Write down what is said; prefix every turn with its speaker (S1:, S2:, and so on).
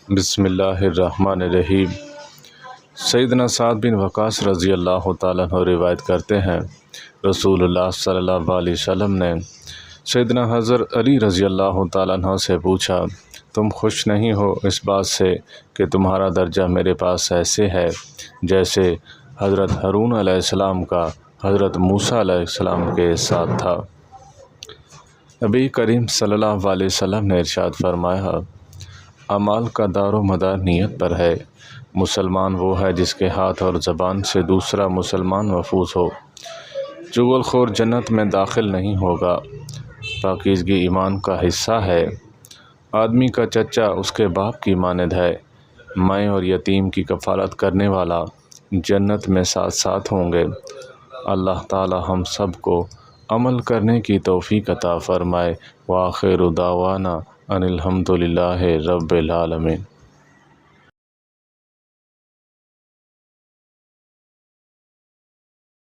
S1: بسم اللہ الرحمن الرحیم۔ سیدنا سعد بن وقاص رضی اللہ تعالیٰ عنہ روایت کرتے ہیں، رسول اللہ صلی اللہ علیہ وسلم نے سیدنا حضرت علی رضی اللہ تعالیٰ عنہ سے پوچھا، تم خوش نہیں ہو اس بات سے کہ تمہارا درجہ میرے پاس ایسے ہے جیسے حضرت ہارون علیہ السلام کا حضرت موسیٰ علیہ السلام کے ساتھ تھا؟ نبی کریم صلی اللہ علیہ وسلم نے ارشاد فرمایا، اعمال کا دار و مدار نیت پر ہے۔ مسلمان وہ ہے جس کے ہاتھ اور زبان سے دوسرا مسلمان محفوظ ہو۔ چغل خور جنت میں داخل نہیں ہوگا۔ پاکیزگی ایمان کا حصہ ہے۔ آدمی کا چچا اس کے باپ کی مانند ہے۔ مائیں اور یتیم کی کفالت کرنے والا جنت میں ساتھ ساتھ ہوں گے۔ اللہ تعالی ہم سب کو عمل کرنے کی توفیق عطا فرمائے۔ وآخر دعوانا ان الحمد للہ رب العالمین۔